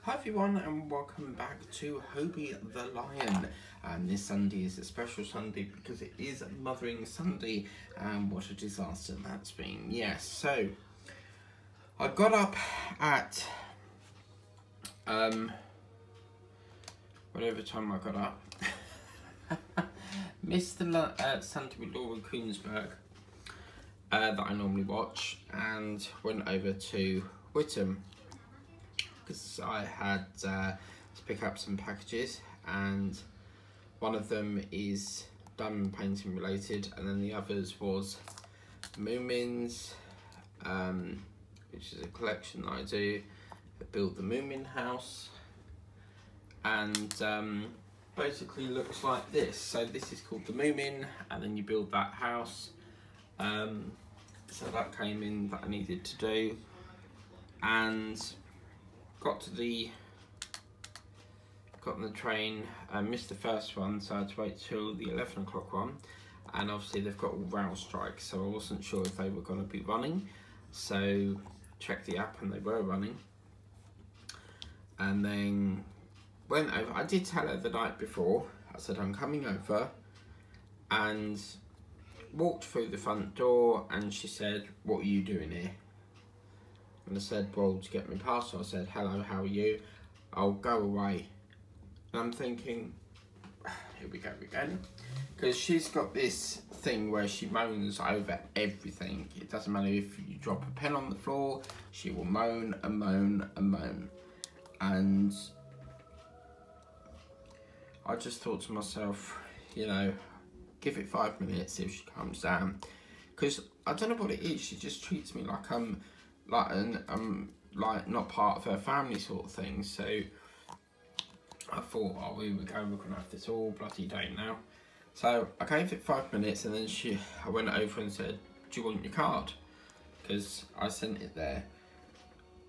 Hi everyone and welcome back to Hobie the Lion. And this Sunday is a special Sunday because it is Mothering Sunday, and what a disaster that's been. Yes, so I got up at whatever time I got up. Missed the Sunday with Laura Koonsberg that I normally watch, and went over to Whittam because I had to pick up some packages, and one of them is diamond painting related, and then the others was Moomins, which is a collection that I do. I built the Moomin house, and basically looks like this. So this is called the Moomin, and then you build that house. So that came in that I needed to do, and got on the train. I missed the first one, so I had to wait till the 11 o'clock one, and obviously they've got all rail strikes, so I wasn't sure if they were going to be running, so checked the app and they were running. And then went over. I did tell her the night before, I said I'm coming over, and walked through the front door, and she said, "What are you doing here?" And I said, "Well, to get my parcel." I said, "Hello, how are you? I'll go away." And I'm thinking, here we go again. Because she's got this thing where she moans over everything. It doesn't matter if you drop a pen on the floor, she will moan and moan and moan. And I just thought to myself, you know, give it 5 minutes, see if she calms down. Because I don't know what it is, she just treats me like I'm like not part of her family sort of thing. So I thought, oh, here we go, we're gonna have this all bloody day now. So I gave it 5 minutes, and then I went over and said, "Do you want your card?" Because I sent it there.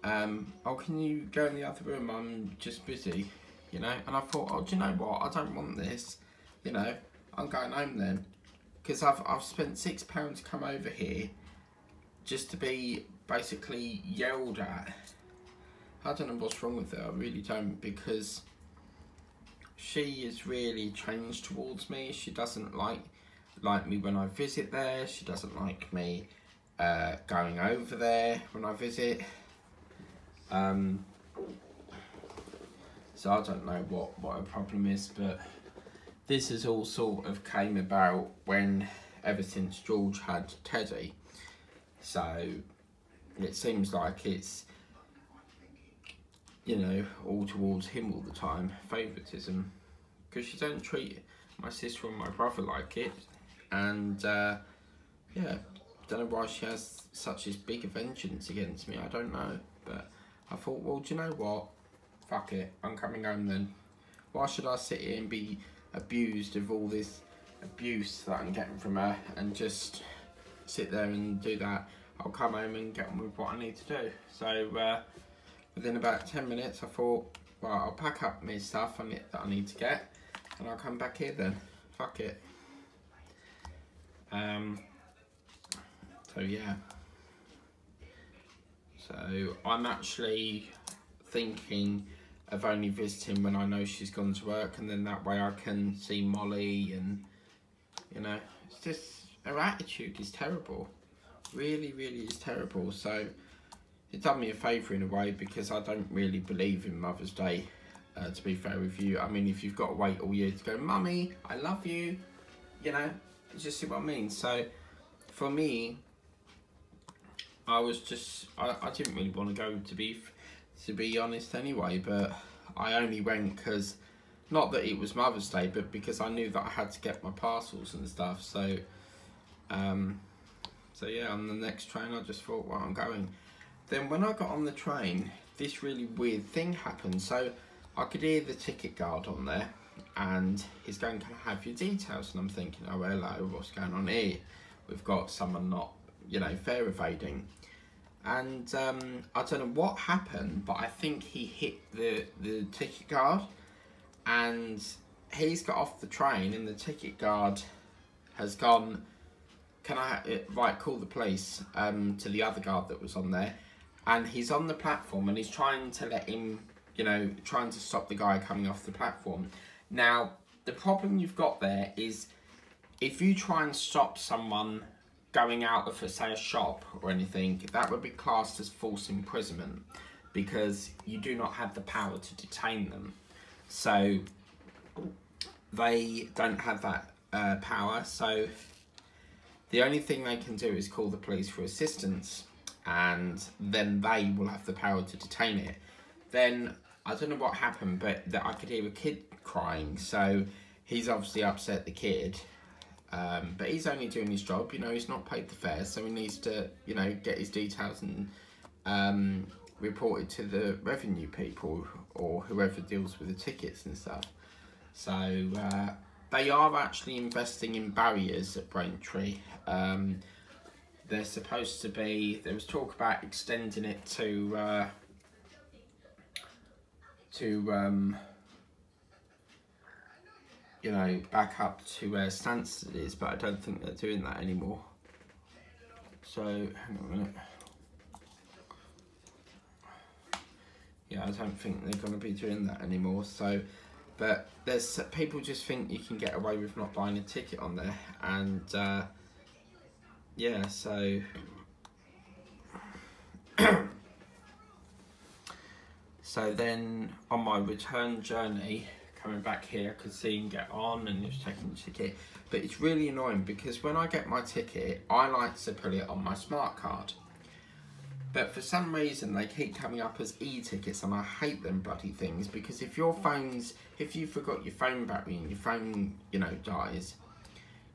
"Oh, can you go in the other room? I'm just busy," you know. And I thought, oh, do you know what? I don't want this. You know, I'm going home then, because I've spent £6 to come over here just to be basically yelled at. I don't know what's wrong with her, I really don't, because she has really changed towards me. She doesn't like me when I visit there. She doesn't like me going over there when I visit. So I don't know what her problem is, but this has all sort of came about ever since George had Teddy. So it seems like it's, you know, all towards him all the time, favouritism, because she don't treat my sister and my brother like it. And yeah, don't know why she has such this big vengeance against me, I don't know. But I thought, well, do you know what, fuck it, I'm coming home then. Why should I sit here and be abused of all this abuse that I'm getting from her, and just sit there and do that? I'll come home and get on with what I need to do. So within about 10 minutes I thought, well, I'll pack up my stuff that I need to get, and I'll come back here then. Fuck it. So yeah. So I'm actually thinking of only visiting when I know she's gone to work, and then that way I can see Molly, and, you know, it's just, her attitude is terrible. Really, really is terrible. So it done me a favour in a way, because I don't really believe in Mother's Day, to be fair with you. I mean, if you've got to wait all year to go, "Mummy, I love you," you know, you just see what I mean. So for me, I was just, I didn't really want to go, to be honest anyway, but I only went because, not that it was Mother's Day, but because I knew that I had to get my parcels and stuff. So so yeah, on the next train I just thought, well, I'm going. Then when I got on the train, this really weird thing happened. So I could hear the ticket guard on there, and he's going, "Can I have your details?" And I'm thinking, oh, hello, what's going on here? We've got someone not, you know, fare evading. And I don't know what happened, but I think he hit the ticket guard, and he's got off the train, and the ticket guard has gone, "Can I call the police," to the other guard that was on there. And he's on the platform, and he's trying to let him you know, trying to stop the guy coming off the platform. Now, the problem you've got there is if you try and stop someone going out of, say, a shop or anything, that would be classed as false imprisonment because you do not have the power to detain them. So they don't have that power. So the only thing they can do is call the police for assistance, and then they will have the power to detain it. Then, I don't know what happened, but I could hear a kid crying, so he's obviously upset the kid. But he's only doing his job, you know, he's not paid the fare, so he needs to, you know, get his details and report it to the revenue people or whoever deals with the tickets and stuff. So they are actually investing in barriers at Braintree. They're supposed to be, there was talk about extending it to you know, back up to where Stansted is, but I don't think they're doing that anymore. So, hang on a minute. Yeah, I don't think they're going to be doing that anymore. So, but there's people just think you can get away with not buying a ticket on there, and yeah, so so then on my return journey coming back here, I could see him get on and he was taking the ticket. But it's really annoying because when I get my ticket, I like to put it on my smart card. But for some reason, they keep coming up as e-tickets, and I hate them bloody things because if you forgot your phone battery and your phone, you know, dies,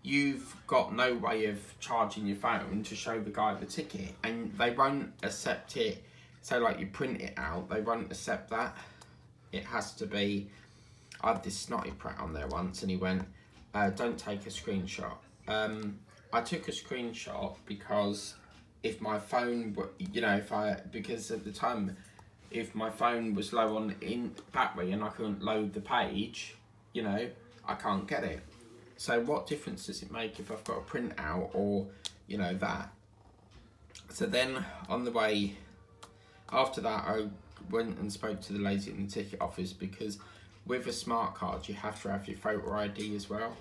you've got no way of charging your phone to show the guy the ticket, and they won't accept it. So like you print it out, they won't accept that. It has to be, I had this snotty prat on there once and he went, don't take a screenshot. I took a screenshot because if my phone, you know, because at the time, if my phone was low on battery and I couldn't load the page, you know, I can't get it. So what difference does it make if I've got a print out or, you know, that? So then on the way, after that, I went and spoke to the lady in the ticket office because with a smart card, you have to have your photo ID as well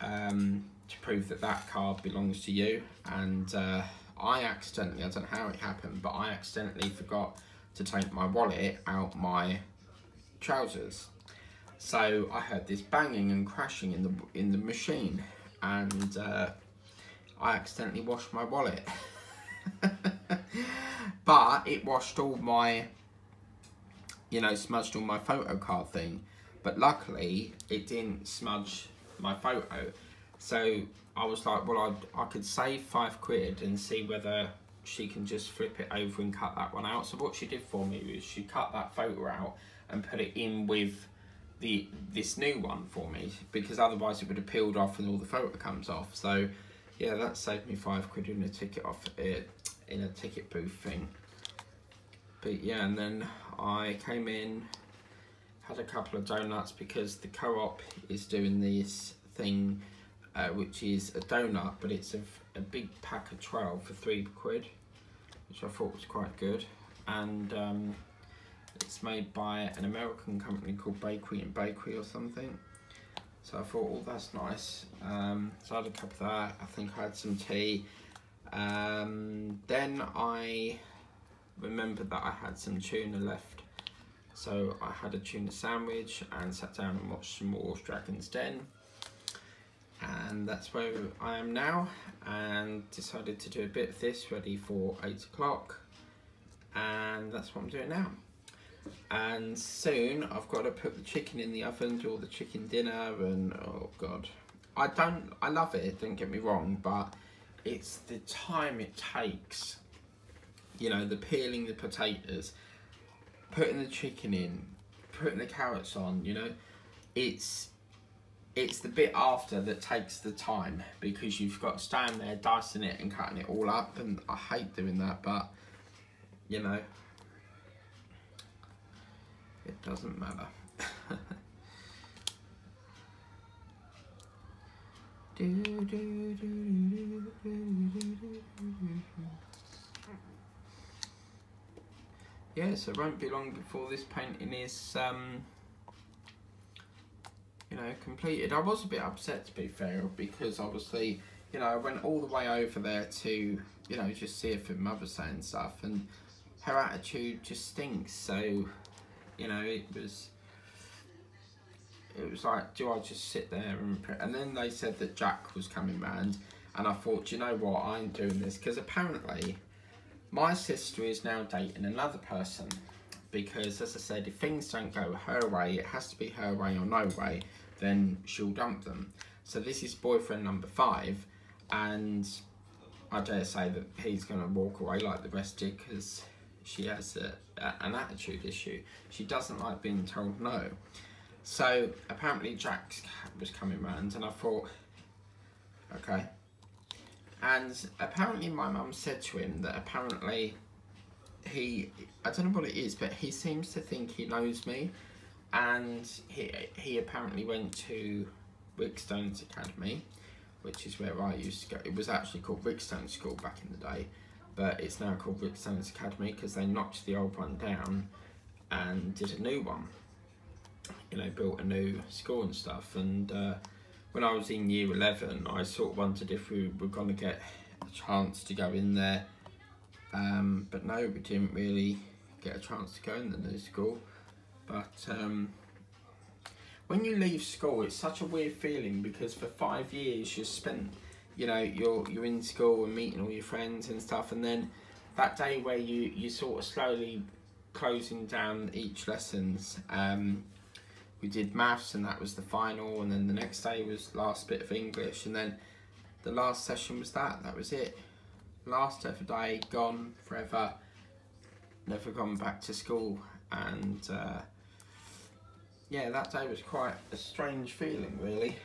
to prove that that card belongs to you. And I accidentally, I don't know how it happened, but I accidentally forgot to take my wallet out my trousers. So I heard this banging and crashing in the machine, and I accidentally washed my wallet. But it washed all my, you know, smudged all my photo card thing. But luckily, it didn't smudge my photo. So I was like, well, I could save £5 and see whether she can just flip it over and cut that one out. So what she did for me was she cut that photo out and put it in with this new one for me, because otherwise it would have peeled off and all the photo comes off. So yeah, that saved me £5 in a ticket off in a ticket booth thing. But yeah, and then I came in, had a couple of donuts because the co-op is doing this thing which is a donut, but it's a big pack of 12 for £3, which I thought was quite good. And it's made by an American company called Bakery and Bakery or something. So I thought, oh, that's nice. So I had a cup of that. I think I had some tea. Then I remembered that I had some tuna left. So I had a tuna sandwich and sat down and watched some more Dragon's Den. And that's where I am now, and decided to do a bit of this ready for 8 o'clock. And that's what I'm doing now. And soon I've got to put the chicken in the oven, do all the chicken dinner, and oh god, I love it, don't get me wrong, but it's the time it takes, you know, the peeling the potatoes, putting the chicken in, putting the carrots on, you know, it's the bit after that takes the time, because you've got to stand there dicing it and cutting it all up, and I hate doing that, but you know, it doesn't matter. yeah, so it won't be long before this painting is, you know, completed. I was a bit upset, to be fair, because obviously, you know, I went all the way over there to, you know, just see her for Mother's Day and stuff, and her attitude just stinks. So, you know, it was like, do I just sit there and then they said that Jack was coming round, and I thought, you know what, I ain't doing this, because apparently my sister is now dating another person, because as I said, if things don't go her way, it has to be her way or no way, then she'll dump them. So this is boyfriend number 5, and I dare say that he's going to walk away like the rest did, because she has an attitude issue. She doesn't like being told no. So apparently Jack was coming round, and I thought, okay. And apparently my mum said to him that apparently I don't know what it is, but he seems to think he knows me, and he apparently went to Rickstone's Academy, which is where I used to go. It was actually called Rickstone School back in the day, but it's now called Rickstone's Academy because they knocked the old one down and did a new one. You know, built a new school and stuff. And when I was in year 11, I sort of wondered if we were going to get a chance to go in there, but no, we didn't really get a chance to go in the new school. But when you leave school, it's such a weird feeling, because for 5 years you spent, you know, you're in school and meeting all your friends and stuff, and then that day where you sort of slowly closing down each lessons. We did maths, and that was the final, and then the next day was last bit of English, and then the last session was that was it. Last ever day, gone forever, never gone back to school. And yeah, that day was quite a strange feeling, really.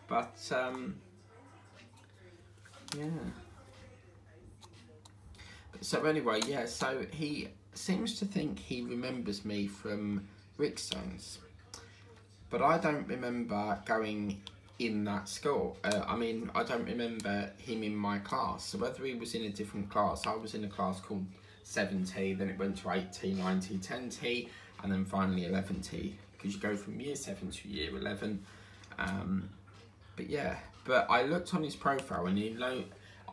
But yeah. So anyway, yeah, so he seems to think he remembers me from Rickstone's, but I don't remember going in that school. I mean, I don't remember him in my class. So whether he was in a different class, I was in a class called 7T, then it went to 8T, 9T, 10T, and then finally 11T, because you go from year 7 to year 11. But yeah, but I looked on his profile, and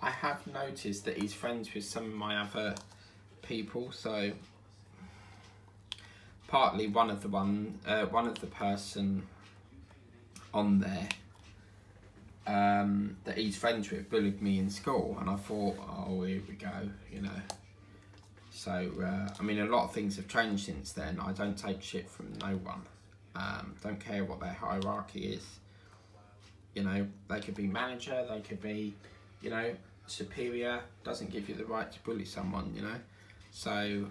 I have noticed that he's friends with some of my other people. So partly one of the person on there that he's friends with bullied me in school, and I thought, oh, here we go, you know. So I mean, a lot of things have changed since then. I don't take shit from no one. Don't care what their hierarchy is. You know, they could be manager, they could be, you know, superior. Doesn't give you the right to bully someone, you know. So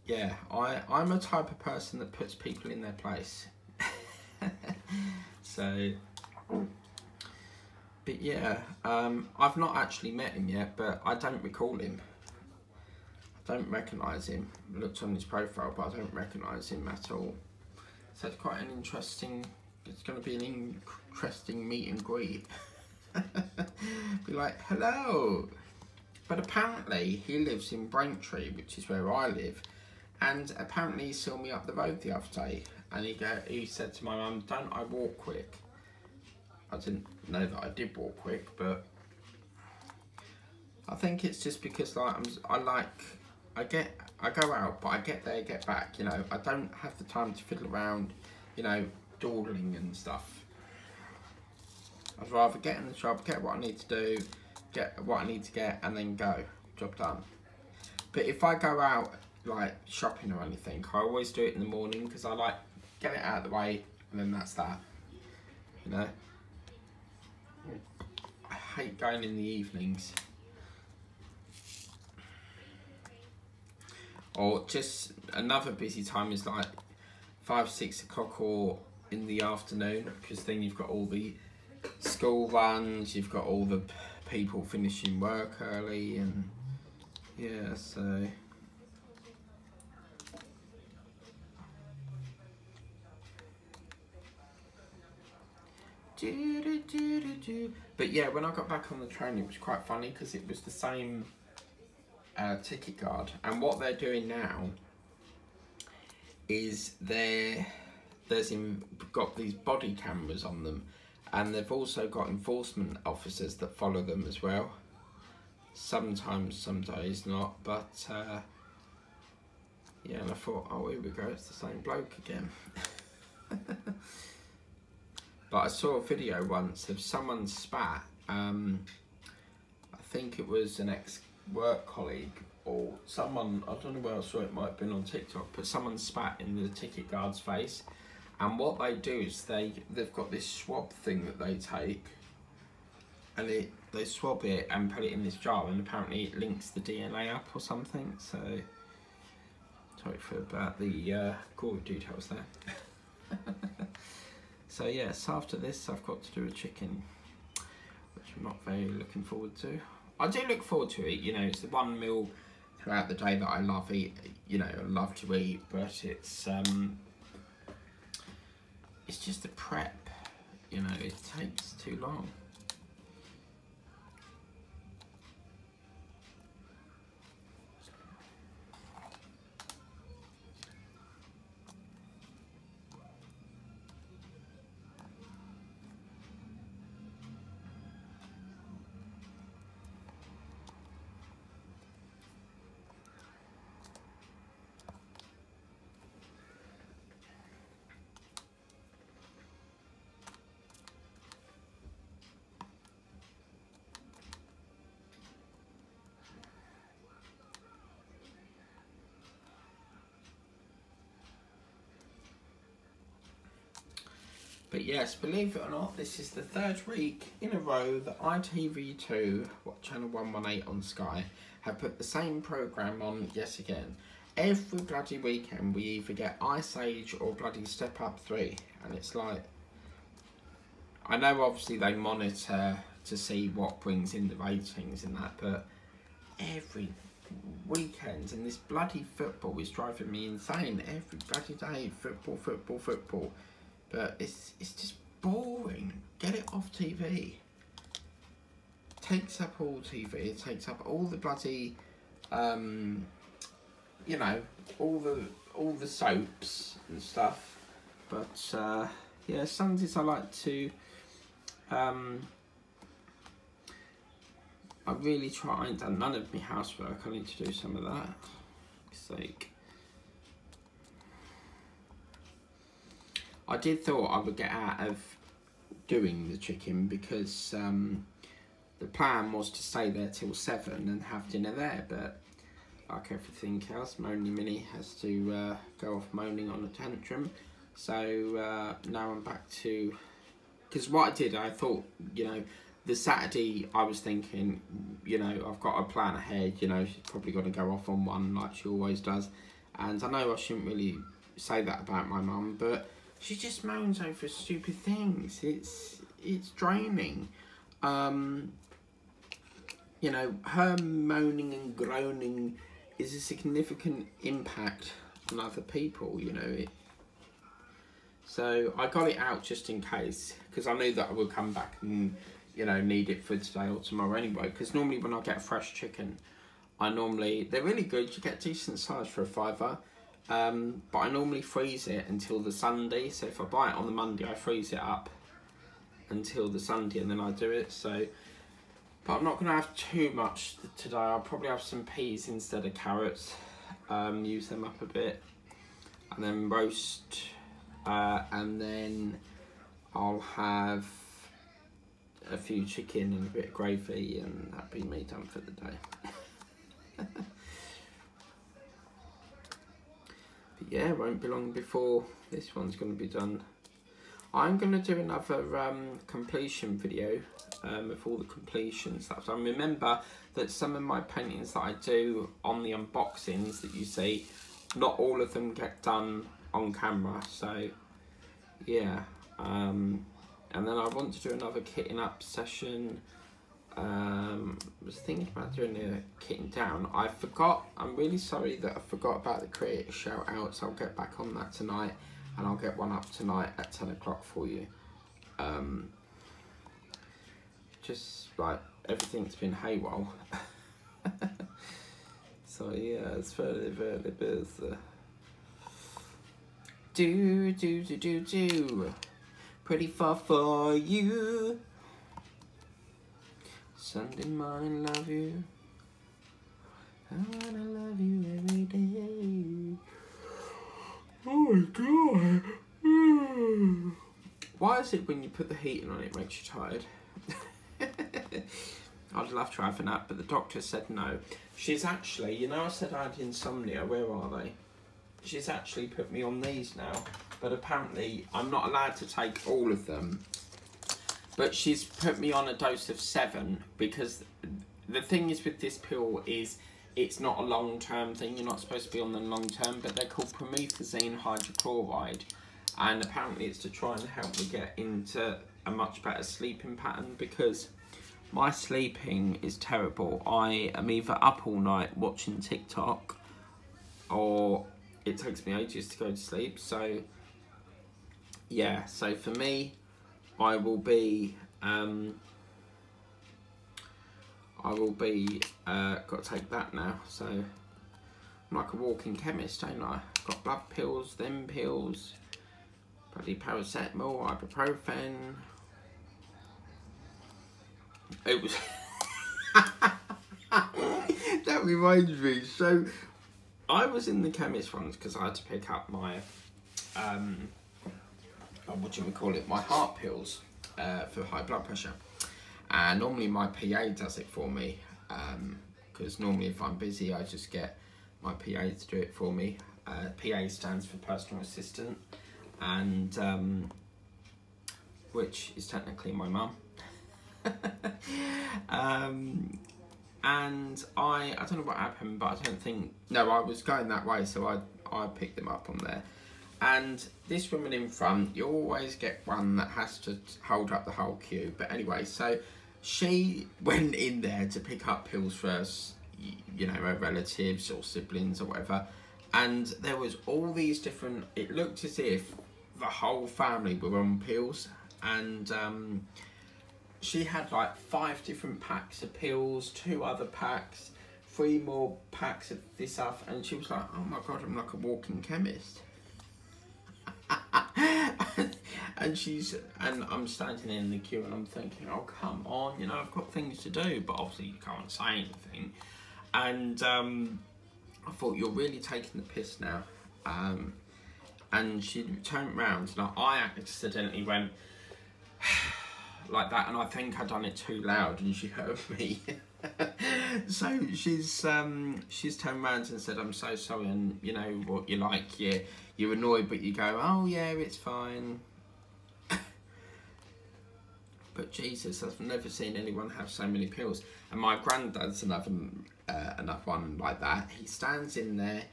yeah, I'm a type of person that puts people in their place. So, but yeah, I've not actually met him yet, but I don't recall him. I don't recognise him. I looked on his profile, but I don't recognise him at all. So it's quite an interesting, it's going to be an interesting meet and greet. Be like, hello. But apparently he lives in Braintree, which is where I live. And apparently he saw me up the road the other day, and he said to my mum, don't I walk quick? I didn't know that I did walk quick, but I think it's just because like I go out, but I get there, get back, you know. I don't have the time to fiddle around, you know, dawdling and stuff. I'd rather get in the shop, get what I need to do, get what I need to get, and then go. Job done. But if I go out like shopping or anything, I always do it in the morning, because I like get it out of the way, and then that's that, you know. I hate going in the evenings. Or just another busy time is like 5, 6 o'clock, or in the afternoon, because then you've got all the school runs, you've got all the people finishing work early, and yeah, so but yeah, when I got back on the train, it was quite funny, because it was the same ticket guard, and what they're doing now is got these body cameras on them, and they've also got enforcement officers that follow them as well. Sometimes, some days not, but yeah, and I thought, oh, here we go, it's the same bloke again. But I saw a video once of someone spat, I think it was an ex-work colleague or someone, I don't know where I saw it, might have been on TikTok, but someone spat in the ticket guard's face. And what they do is they've got this swab thing that they take, and they swab it and put it in this jar, and apparently it links the DNA up or something. So sorry about the gory details there. So yes, after this I've got to do a chicken, which I'm not very looking forward to. I do look forward to it, you know, it's the one meal throughout the day that I love to eat, but it's just the prep, you know, it takes too long. But yes, believe it or not, this is the third week in a row that ITV2, channel 118 on Sky, have put the same programme on yet again. Every bloody weekend we either get Ice Age or bloody Step Up 3. And it's like, I know obviously they monitor to see what brings in the ratings and that, but every weekend, and this bloody football is driving me insane. Every bloody day, football, football, football. But it's just boring. Get it off TV. Takes up all TV. It takes up all the bloody, you know, all the soaps and stuff. But yeah, Sundays I like to. I really try. I ain't done none of my housework. I need to do some of that. For fuck's sake. I did thought I would get out of doing the chicken because the plan was to stay there till 7 and have dinner there, but like everything else, Moany Minnie has to go off moaning on a tantrum. So now I'm back to, because what I did, I thought, you know, the Saturday I was thinking, you know, I've got a plan ahead, you know, she's probably got to go off on one like she always does. And I know I shouldn't really say that about my mum, but she just moans over stupid things. It's draining. You know, her moaning and groaning is a significant impact on other people, you know. So I got it out just in case, because I knew that I would come back and, you know, need it for today or tomorrow anyway. Because normally when I get fresh chicken, they're really good. You get decent size for a £5. But I normally freeze it until the Sunday, so if I buy it on the Monday I freeze it up until the Sunday and then I do it. So, but I'm not going to have too much today. I'll probably have some peas instead of carrots, use them up a bit, and then roast, and then I'll have a few chicken and a bit of gravy, and that'll be me done for the day. Yeah, it won't be long before this one's going to be done. I'm going to do another completion video of all the completion stuff. So remember that some of my paintings that I do on the unboxings that you see, not all of them get done on camera. So yeah, and then I want to do another kitting up session. I was thinking about doing a kitting down. I forgot. I'm really sorry that I forgot about the creator shout out, so I'll get back on that tonight, and I'll get one up tonight at 10 o'clock for you. Just like everything's been haywire. So yeah, it's very, very busy. Do. Pretty far for you. Sunday morning, love you. I wanna love you every day. Oh my god. Why is it when you put the heating on it makes you tired? I'd love to have a nap, but the doctor said no. She's actually, you know I said I had insomnia, where are they? She's actually put me on these now, but apparently I'm not allowed to take all of them. But she's put me on a dose of 7, because the thing is with this pill is it's not a long-term thing. You're not supposed to be on them long-term, but they're called promethazine hydrochloride. And apparently it's to try and help me get into a much better sleeping pattern, because my sleeping is terrible. I am either up all night watching TikTok, or it takes me ages to go to sleep. So yeah, so for me, I will be got to take that now. So I'm like a walking chemist, ain't I? Got blood pills, them pills, bloody paracetamol, ibuprofen. It was that reminds me. So I was in the chemist once because I had to pick up my what do we call it? My heart pills for high blood pressure. And normally my PA does it for me, because normally if I'm busy I just get my PA to do it for me. PA stands for personal assistant, and which is technically my mum. And I don't know what happened, but I don't think, no, I was going that way, so I picked them up on there. And this woman in front, you always get one that has to hold up the whole queue. But anyway, so she went in there to pick up pills for, you know, her relatives or siblings or whatever. And there was all these different, it looked as if the whole family were on pills. And she had like 5 different packs of pills, 2 other packs, 3 more packs of this stuff. And she was like, oh my God, I'm like a walking chemist. And I'm standing in the queue and I'm thinking, oh come on, you know, I've got things to do, but obviously you can't say anything. And I thought, you're really taking the piss now. And she turned around and I accidentally went like that, and I think I done it too loud and she heard me. So she's turned around and said, I'm so sorry, and you know what you're like, you're annoyed, but you go, oh yeah, it's fine. But Jesus, I've never seen anyone have so many pills. And my granddad's another one like that. He stands in there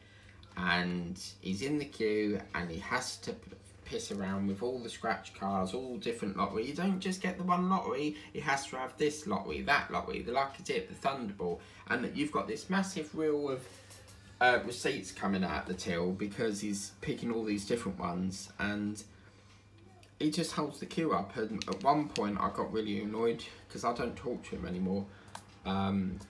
and he's in the queue and he has to piss around with all the scratch cards, all different lottery. You don't just get the one lottery, it has to have this lottery, that lottery, the lucky tip, the thunderball. And you've got this massive reel of receipts coming out the till because he's picking all these different ones, and he just holds the queue up. And at one point I got really annoyed because I don't talk to him anymore, and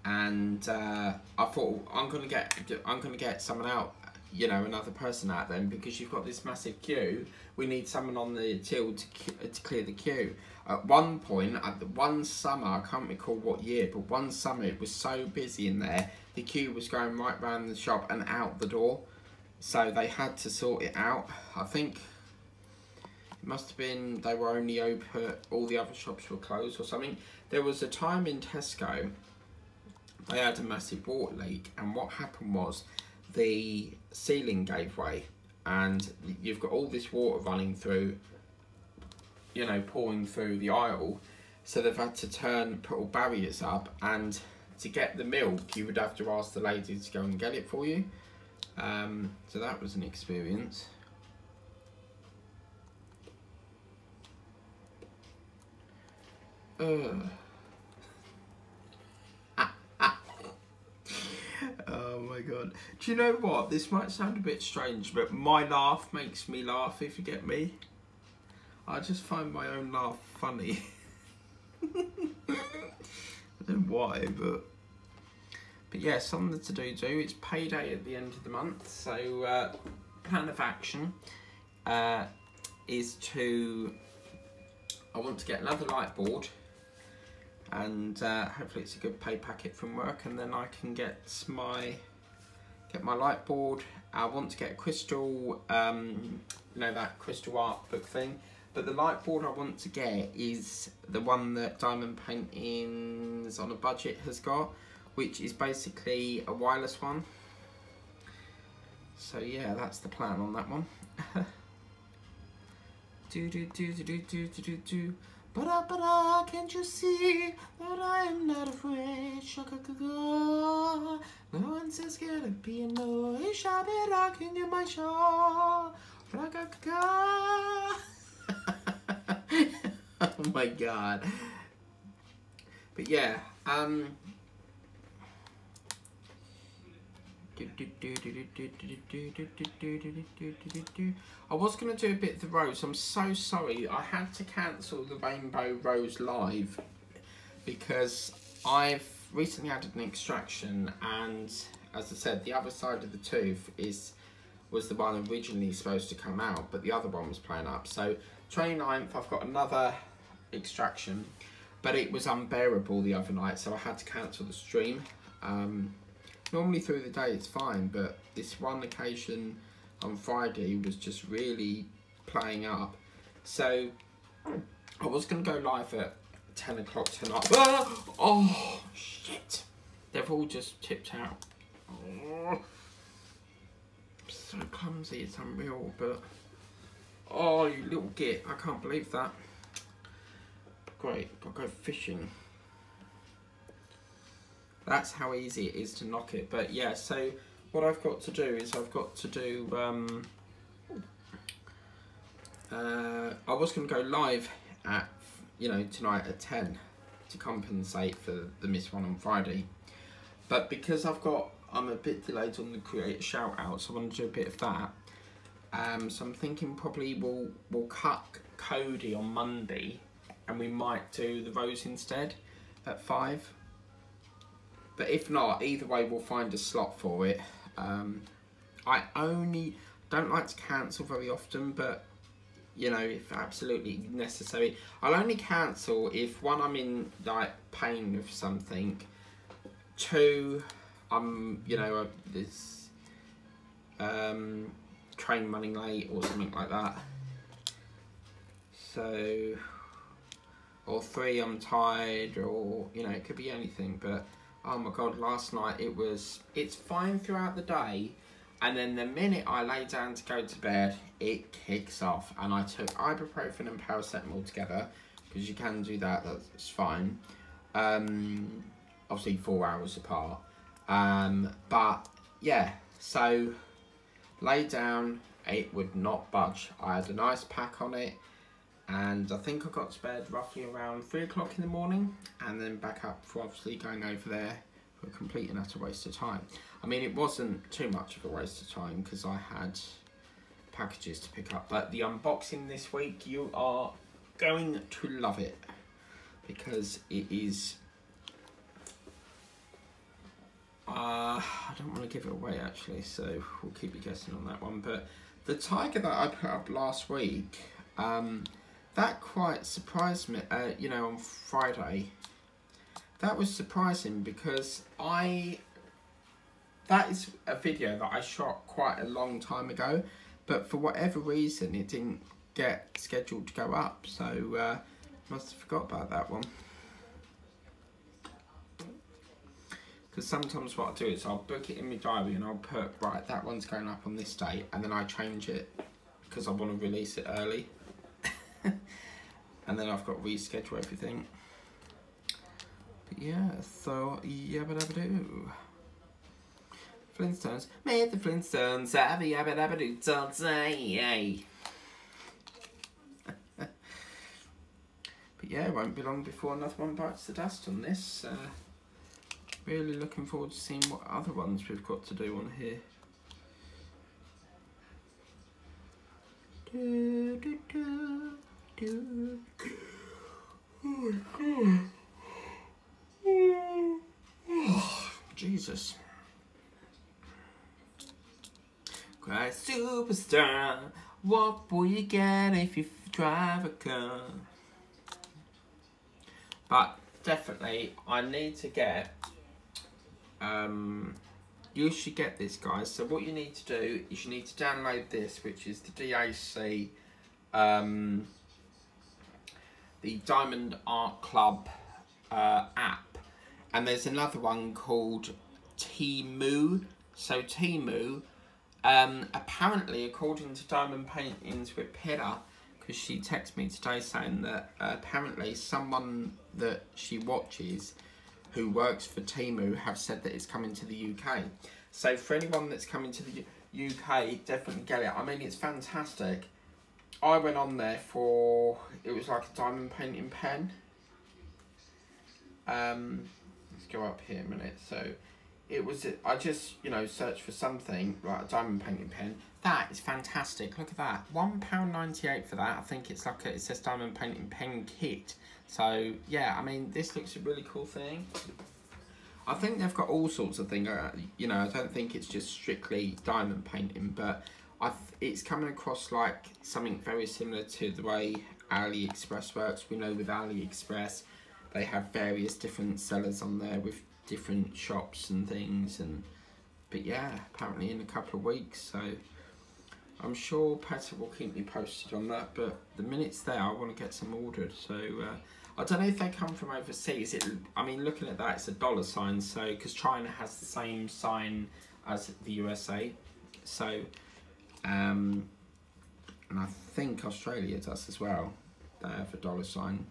I thought, I'm gonna get someone out, you know, another person out then, because you've got this massive queue. We need someone on the till to clear the queue. At one point, one summer, I can't recall what year, but one summer it was so busy in there, the queue was going right round the shop and out the door. So they had to sort it out. I think it must have been they were only open, all the other shops were closed or something. There was a time in Tesco, they had a massive water leak, and what happened was the ceiling gave way, and you've got all this water running through, you know, pouring through the aisle. So they've had to put all barriers up, and to get the milk you would have to ask the lady to go and get it for you. So that was an experience. Oh my God. Do you know what? This might sound a bit strange, but my laugh makes me laugh, if you get me. I just find my own laugh funny. I don't know why, but But yeah, something to do. It's payday at the end of the month, so plan of action is to, I want to get another light board, and hopefully it's a good pay packet from work, and then I can get my light board. I want to get a crystal, you know, that crystal art book thing. But the light board I want to get is the one that Diamond Paintings on a Budget has got, which is basically a wireless one. So yeah, that's the plan on that one. But can't you see that I am not afraid? Shaka-ka-ka. No one says gonna be a noise. Shabba, I can get my shot. Shaka-ka-ka. Oh my god. But yeah, I was going to do a bit of the rose. I'm so sorry. I had to cancel the Rainbow Rose Live because I've recently had an extraction, and as I said, the other side of the tooth was the one originally supposed to come out, but the other one was playing up. So 29th, I've got another extraction, but it was unbearable the other night, so I had to cancel the stream. Normally through the day it's fine, but this one occasion on Friday was just really playing up. So I was going to go live at 10 o'clock tonight. Oh shit, they've all just tipped out. Oh, so clumsy, it's unreal. But oh, you little git, I can't believe that. Great, gotta go fishing. That's how easy it is to knock it. But yeah, so what I've got to do is I've got to do, I was going to go live at, you know, tonight at 10 to compensate for the missed one on Friday. But because I'm a bit delayed on the creator shout out, so I want to do a bit of that. So I'm thinking probably we'll cut Cody on Monday, and we might do the rose instead at 5. But if not, either way we'll find a slot for it. I only don't like to cancel very often, but you know, if absolutely necessary. I'll only cancel if 1, I'm in like pain with something, 2, I'm, you know, this train running late or something like that. So, or 3, I'm tired, or you know, it could be anything. But oh my god, last night it's fine throughout the day, and then the minute I lay down to go to bed, it kicks off. And I took ibuprofen and paracetamol together, because you can do that, that's fine. Obviously 4 hours apart. But yeah, so lay down, it would not budge. I had an ice pack on it, and I think I got to bed roughly around 3 o'clock in the morning, and then back up for obviously going over there for a complete and utter waste of time. I mean, it wasn't too much of a waste of time because I had packages to pick up, but the unboxing this week, you are going to love it because it is, I don't want to give it away actually, so we'll keep you guessing on that one. But the tiger that I put up last week, that quite surprised me, you know, on Friday. That was surprising because that is a video that I shot quite a long time ago, but for whatever reason it didn't get scheduled to go up, so must have forgot about that one. Because sometimes what I'll do is I'll book it in my diary and I'll put, right, that one's going up on this date, and then I change it because I want to release it early. And then I've got to reschedule everything. But yeah, so yabba dabba doo. Flintstones, made the Flintstones, yabba yabba dabba doo, don't say. But yeah, it won't be long before another one bites the dust on this. Really looking forward to seeing what other ones we've got to do on here. Do, do, do, do. Oh my god. Oh, Jesus. Cry superstar, what will you get if you drive a car? But definitely, I need to get, you should get this, guys. So what you need to do is you need to download this, which is the DAC, the Diamond Art Club app. And there's another one called Temu. So Temu, apparently, according to Diamond Paintings with Pilla, because she texted me today saying that apparently someone that she watches who works for Temu have said that it's coming to the UK. So for anyone that's coming to the UK, definitely get it. I mean, it's fantastic. I went on there for, it was like a diamond painting pen. Let's go up here a minute. So it was, I just, you know, searched for something like a diamond painting pen. That is fantastic. Look at that. £1.98 for that. I think it's like it says diamond painting pen kit. So yeah, I mean, this looks a really cool thing. I think they've got all sorts of things. You know, I don't think it's just strictly diamond painting, but it's coming across like something very similar to the way AliExpress works. We know with AliExpress, they have various different sellers on there with different shops and things. But yeah, apparently in a couple of weeks. So I'm sure Petter will keep me posted on that. But the minute it's there, I want to get some ordered. So I don't know if they come from overseas. I mean, looking at that, it's a dollar sign. So because China has the same sign as the USA. So and I think Australia does as well. They have a dollar sign.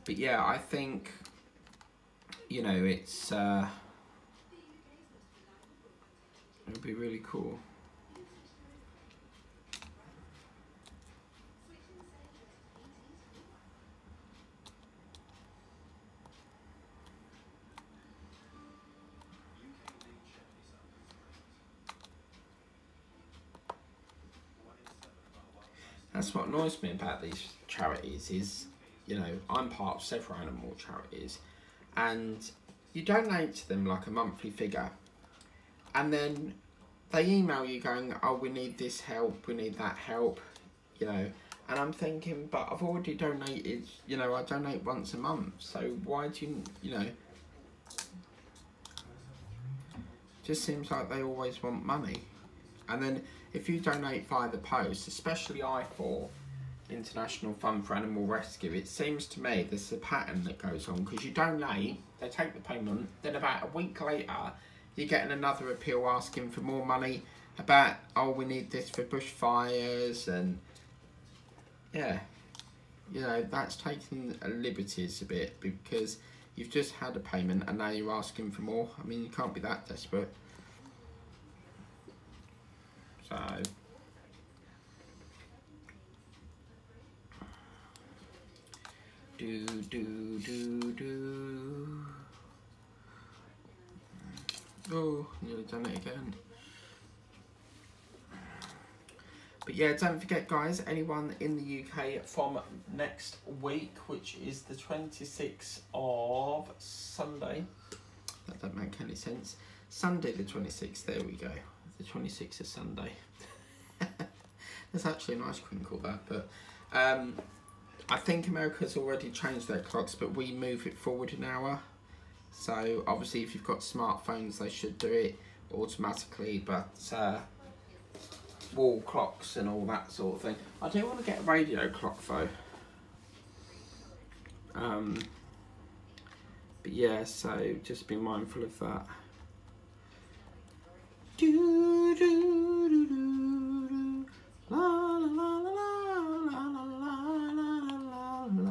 But yeah, I think, you know, it's it'll be really cool. That's what annoys me about these charities is, you know, I'm part of several animal charities, and you donate to them like a monthly figure, and then they email you going, oh, we need this help, we need that help, you know, and I'm thinking, but I've already donated, you know, I donate once a month, so why do you know, just seems like they always want money. And then if you donate via the post, especially for International Fund for Animal Rescue, it seems to me there's a pattern that goes on, because you donate, they take the payment, then about a week later you're getting another appeal asking for more money about, oh, we need this for bushfires, and yeah, you know, that's taking liberties a bit, because you've just had a payment and now you're asking for more. I mean, you can't be that desperate. So oh, nearly done it again. But yeah, don't forget, guys, anyone in the UK from next week, which is the 26th of Sunday. That don't make any sense. Sunday the 26th, there we go. The 26th of Sunday. There's actually an ice cream called that, but I think America's already changed their clocks, but we move it forward an hour. So obviously if you've got smartphones, they should do it automatically, but wall clocks and all that sort of thing. I do want to get a radio clock though. But yeah, so just be mindful of that. Do, do, do, do, do. La, la, la, la, la, la, la, la,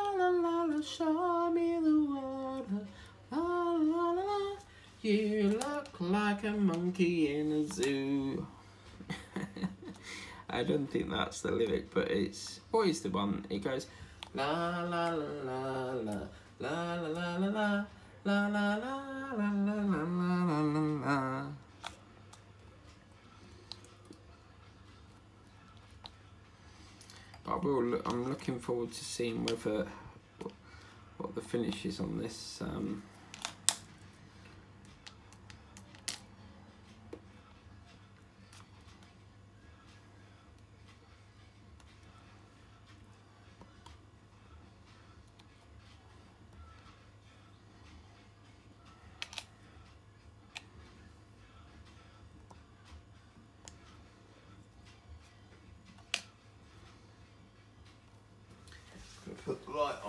la, la, la, show me the water. La, la, la, la. You look like a monkey in a zoo. I don't think that's the lyric, but it's, what is the one? It goes la la la la la la la la la la la la la la la la la. But I'm looking forward to seeing whether what the finish is on this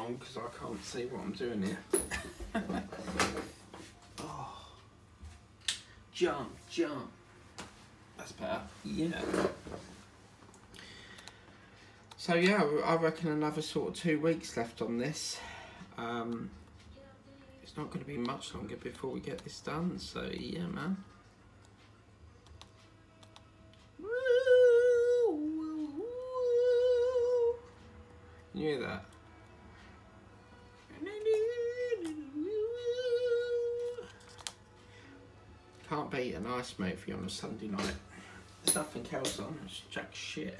on because I can't see what I'm doing here. Oh. Jump, jump. That's better. Yeah. So yeah, I reckon another sort of 2 weeks left on this. It's not going to be much longer before we get this done. So yeah, man. You hear that? Can't beat a nice movie on a Sunday night. There's nothing else on, it's jack shit.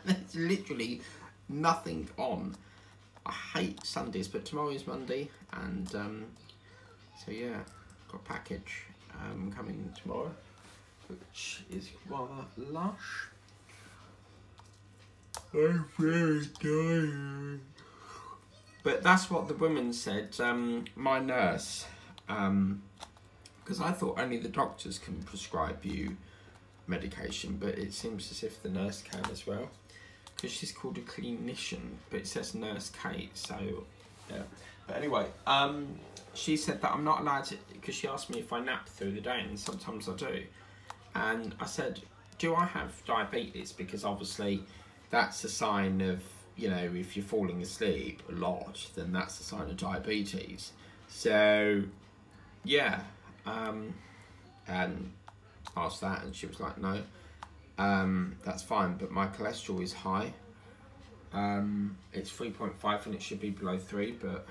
There's literally nothing on. I hate Sundays, but tomorrow is Monday, and so yeah, got a package coming tomorrow, which is rather lush. I'm very tired. But that's what the woman said, my nurse, because I thought only the doctors can prescribe you medication, but it seems as if the nurse can as well, because she's called a clinician, but it says Nurse Kate, so yeah. But anyway, she said that I'm not allowed to, because she asked me if I nap through the day, and sometimes I do, and I said, do I have diabetes? Because obviously that's a sign of, you know, if you're falling asleep a lot, then that's a sign of diabetes. So yeah, and asked that, and she was like, no, that's fine, but my cholesterol is high. It's 3.5 and it should be below 3, but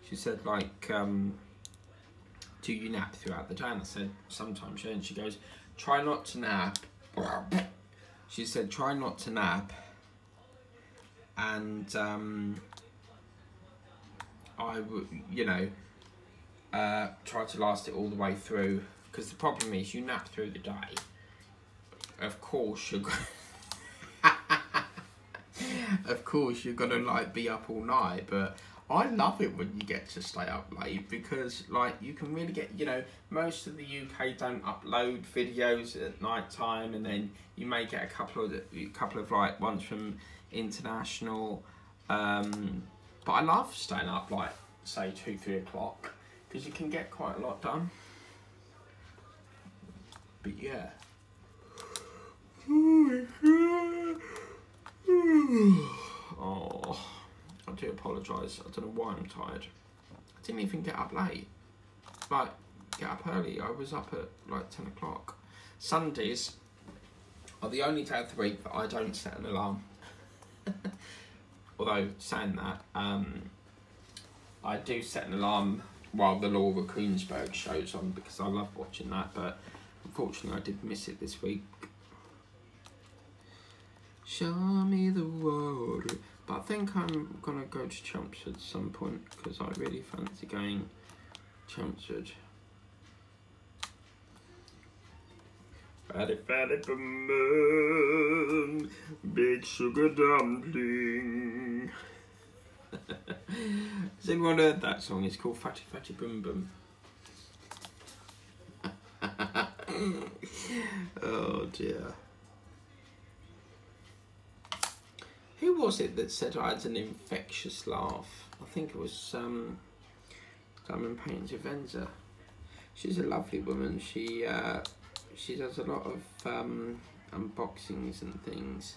she said, like, do you nap throughout the day? And I said, sometimes, yeah. And she goes, try not to nap. She said, try not to nap, and I would, you know, try to last it all the way through, because the problem is you nap through the day, of course you're of course you're gonna like be up all night, but I love it when you get to stay up late, because like you can really get, you know, most of the UK don't upload videos at night time, and then you may get a couple of like ones from international, but I love staying up like say 2-3 o'clock, because you can get quite a lot done. But yeah. Oh, I do apologise. I don't know why I'm tired. I didn't even get up late. Like, get up early. I was up at like 10 o'clock. Sundays are the only day of the week that I don't set an alarm. Although, saying that, I do set an alarm while the Laura Queensberg show's on, because I love watching that, but unfortunately I did miss it this week. Show me the world. But I think I'm gonna go to Chelmsford at some point, because I really fancy going to Chelmsford. Fatty, fatty, bum, bum, big sugar dumpling. Has anyone heard that song? It's called Fatty Fatty Boom Boom. Oh dear. Who was it that said I had an infectious laugh? I think it was Diamond Painter Venza. She's a lovely woman. She does a lot of unboxings and things.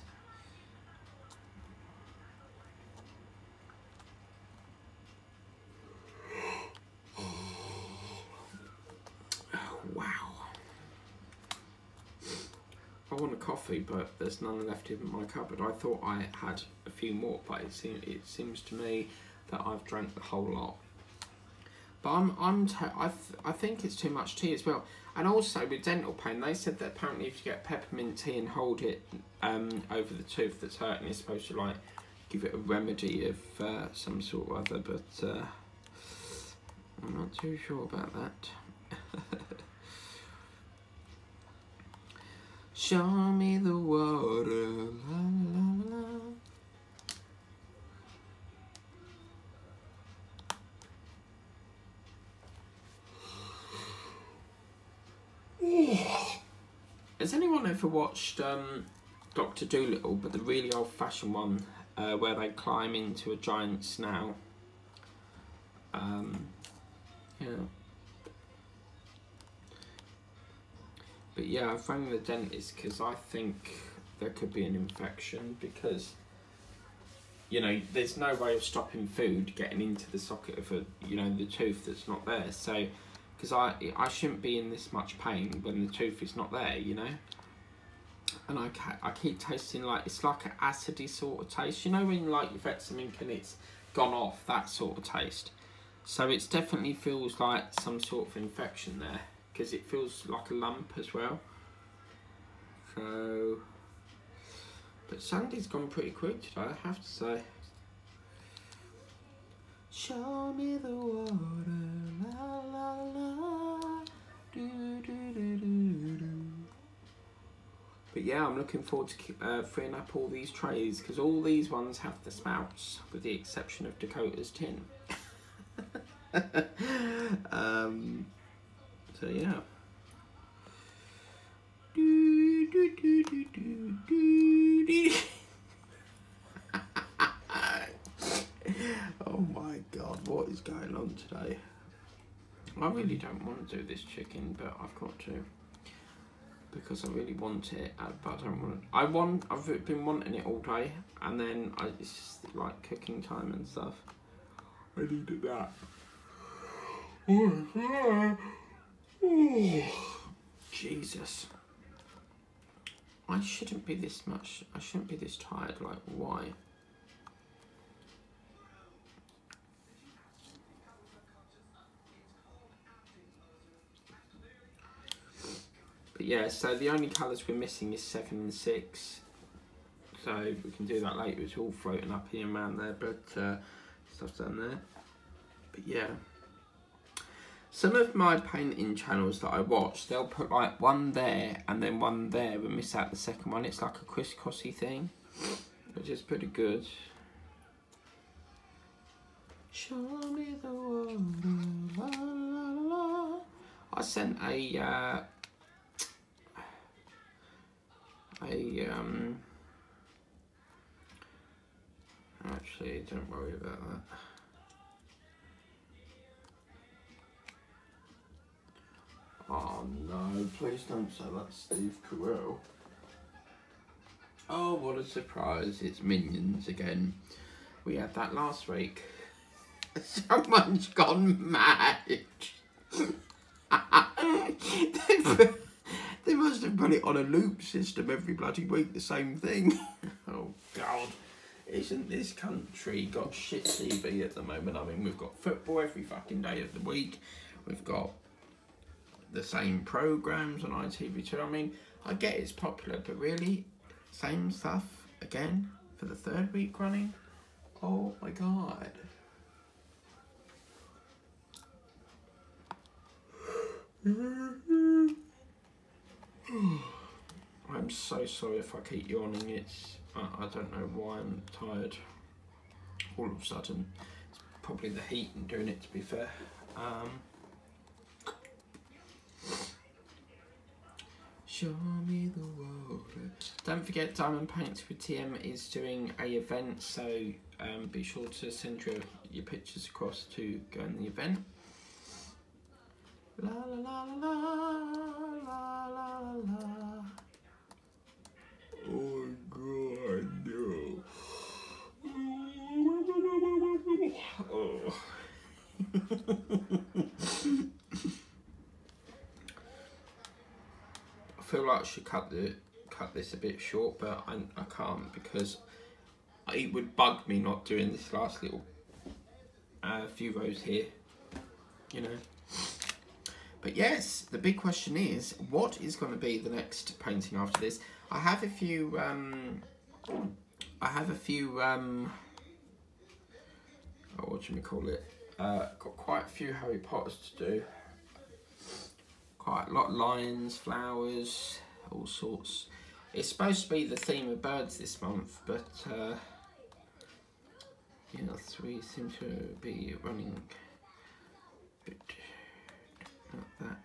Wow. I want a coffee, but there's none left in my cupboard. I thought I had a few more, but it seems to me that I've drank the whole lot. But I think it's too much tea as well. And also with dental pain, they said that apparently if you get peppermint tea and hold it over the tooth that's hurting, it's supposed to like give it a remedy of some sort or other. But I'm not too sure about that. Show me the water, la, la, la. Has anyone ever watched Dr. Dolittle, but the really old-fashioned one where they climb into a giant snail. Yeah. But yeah, I've rang the dentist because I think there could be an infection, because, you know, there's no way of stopping food getting into the socket of the tooth that's not there. So, because I shouldn't be in this much pain when the tooth is not there, you know. And I keep tasting like, it's like an acidy sort of taste. You know when like you've had something and it's gone off, that sort of taste. So it definitely feels like some sort of infection there, because it feels like a lump as well. So, but Sunday's gone pretty quick today, I have to say. Show me the water, la la la, do do do do do. But yeah, I'm looking forward to freeing up all these trays, because all these ones have the spouts, with the exception of Dakota's tin. So yeah. Oh my god, what is going on today? I really don't want to do this chicken, but I've got to, because I really want it, but I don't want it. I've been wanting it all day, and then it's just like cooking time and stuff. I needed that. Oh, Jesus. I shouldn't be this tired, like, why? But yeah, so the only colours we're missing is 7 and 6. So we can do that later. It's all floating up here and around there, but stuff's down there. But yeah. Some of my painting channels that I watch, they'll put like one there and then one there and miss out the second one. It's like a crisscrossy thing, which is pretty good. Show me the world, la, la, la. I sent actually, don't worry about that. Oh no, please don't say that's Steve Carell. Oh, what a surprise, it's Minions again. We had that last week. Someone's gone mad. They must have put it on a loop system every bloody week, the same thing. Oh God, isn't this country got shit TV at the moment? I mean, we've got football every fucking day of the week. We've got the same programmes on ITV2. I mean, I get it's popular, but really, same stuff again for the 3rd week running? Oh my God. I'm so sorry if I keep yawning. It's I don't know why I'm tired all of a sudden. It's probably the heat and doing it, to be fair. Show me the world. Don't forget, Diamond Paints with TM is doing a event, so be sure to send your pictures across to go in the event. La la la la la la la. Oh God, no. Oh. I feel like I should cut this a bit short, but I can't, because it would bug me not doing this last little few rows here, you know. But yes, the big question is, what is going to be the next painting after this? I have a few what do you call it? Got quite a few Harry Potters to do. Quite a lot of lions, flowers, all sorts. It's supposed to be the theme of birds this month, but yeah, we seem to be running a bit like that.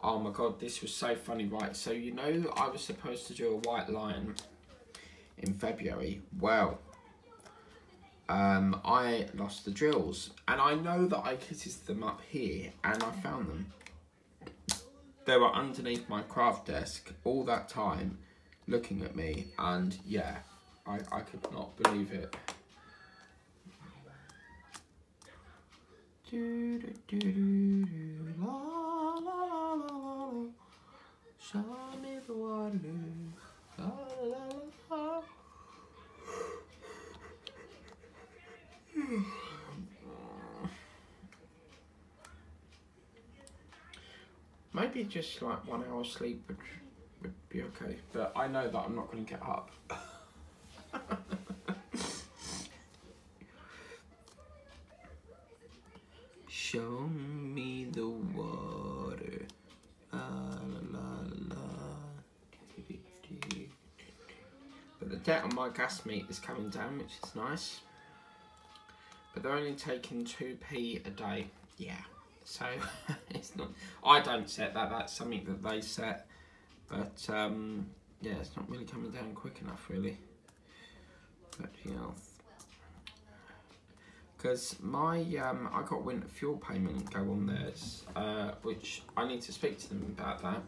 Oh my God, this was so funny, right? So, you know, I was supposed to do a white lion in February. Well, I lost the drills, and I know that I kitted them up here, and I found them. They were underneath my craft desk all that time, looking at me, and yeah, I could not believe it. Do, do, do, do, do, la, la, la, la, la. Show me the water. La, la, la, la. Maybe just like 1 hour sleep would be okay, but I know that I'm not going to get up. Show me the water. La, la, la, la. But the debt on my gas meter is coming down, which is nice. But they're only taking 2p a day. Yeah. So it's not. I don't set that. That's something that they set. But yeah, it's not really coming down quick enough, really. But else. Because my I got winter fuel payment go on theirs, which I need to speak to them about that,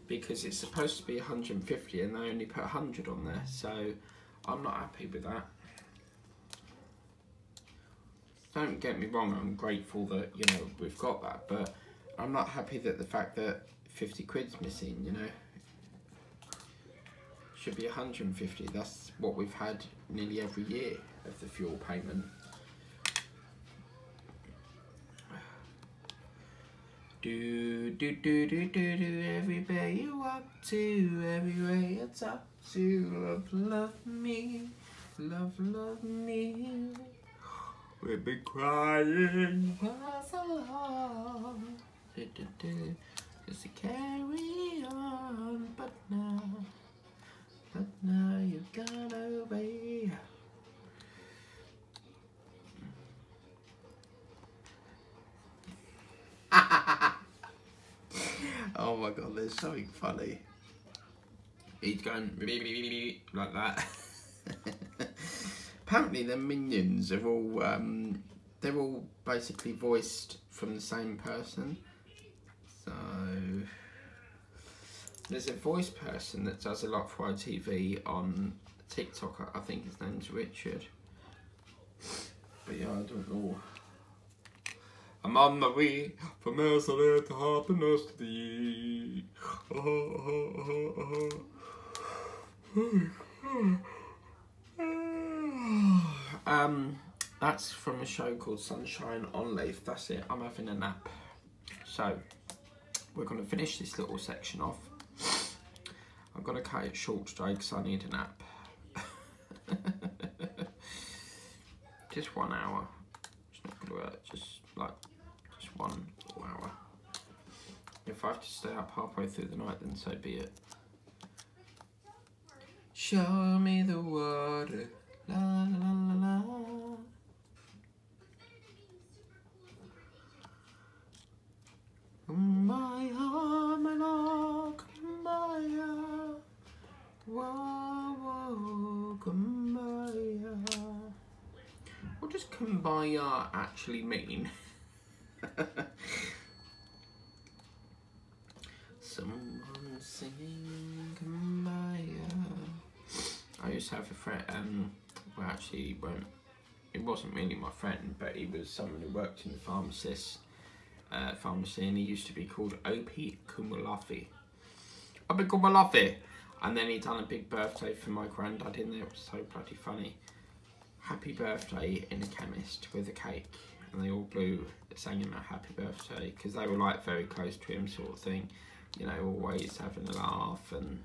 because it's supposed to be 150 and they only put 100 on there, so I'm not happy with that. Don't get me wrong, I'm grateful that, you know, we've got that, but I'm not happy that the fact that 50 quid's missing, you know. Should be 150, that's what we've had nearly every year of the fuel payment. Do do do do do do, everywhere you walk to, everywhere you talk to, love me, love me. We've been crying for so long, just to carry on, but now you've gone away. Oh my god, there's something funny. He's going like that. Apparently the minions are all they're all basically voiced from the same person. So there's a voice person that does a lot for ITV on TikTok. I think his name's Richard. But yeah, I don't know. I'm on my way from Elsewhere to happiness to thee. That's from a show called Sunshine on Leaf. That's it. I'm having a nap. So we're going to finish this little section off. I've got to cut it short today because I need a nap. Just 1 hour. It's not going to work. Just 1 hour. If I have to stay up halfway through the night, then so be it. Show me the water, la la la la. Kumbaya, my love, kumbaya. Whoa, whoa, kumbaya. What does kumbaya actually mean? Someone singing kumbaya. I used to have a friend, well actually it wasn't really my friend, but he was someone who worked in the pharmacy, and he used to be called Opie Kumalafi. Opie Kumalafi! And then he done a big birthday for my granddad in there. It was so bloody funny. Happy birthday in a chemist with a cake. And they all sang him a happy birthday, because they were like very close to him sort of thing. You know, always having a laugh and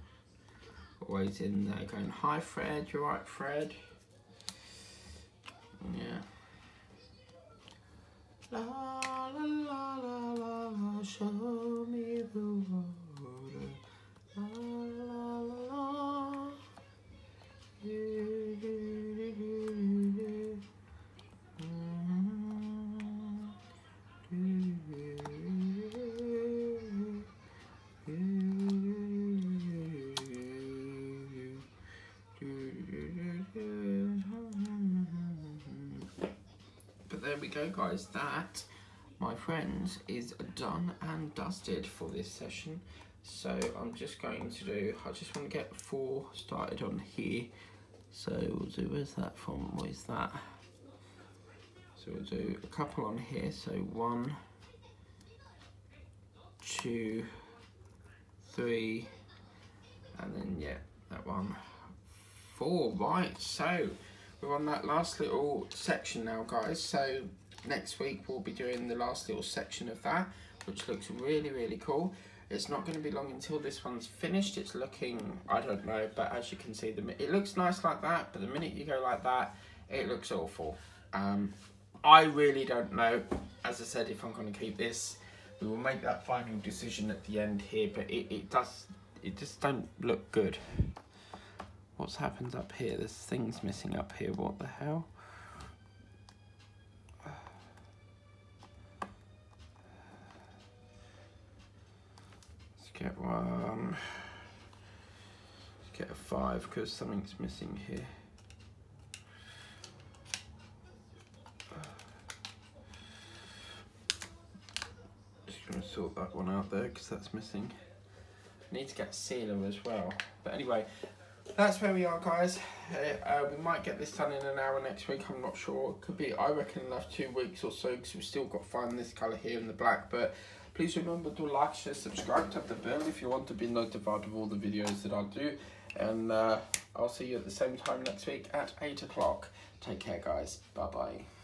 always in there going, hi Fred, you alright Fred? Yeah. La la la la la la, show me the water. La la la la. we go, guys. That, my friends, is done and dusted for this session. So I'm just going to do, I just want to get 4 started on here. So we'll do, where's that from? What is that? So we'll do a couple on here. So 1, 2, 3, and then yeah, that one, 4. Right, so we're on that last little section now, guys. So next week we'll be doing the last little section of that, which looks really, really cool. It's not going to be long until this one's finished. It's looking, I don't know, but as you can see, it looks nice like that, but the minute you go like that, it looks awful. I really don't know, as I said, if I'm going to keep this. We will make that final decision at the end here, but it just don't look good. What's happened up here? There's things missing up here. What the hell? Let's get 1. Let's get a 5 because something's missing here. Just gonna sort that one out there because that's missing. Need to get a sealer as well. But anyway, that's where we are, guys. We might get this done in an hour next week. I'm not sure. It could be, I reckon, enough 2 weeks or so because we've still got to find this colour here in the black. But please remember to like, share, subscribe, tap the bell if you want to be notified of all the videos that I do. And I'll see you at the same time next week at 8 o'clock. Take care, guys. Bye-bye.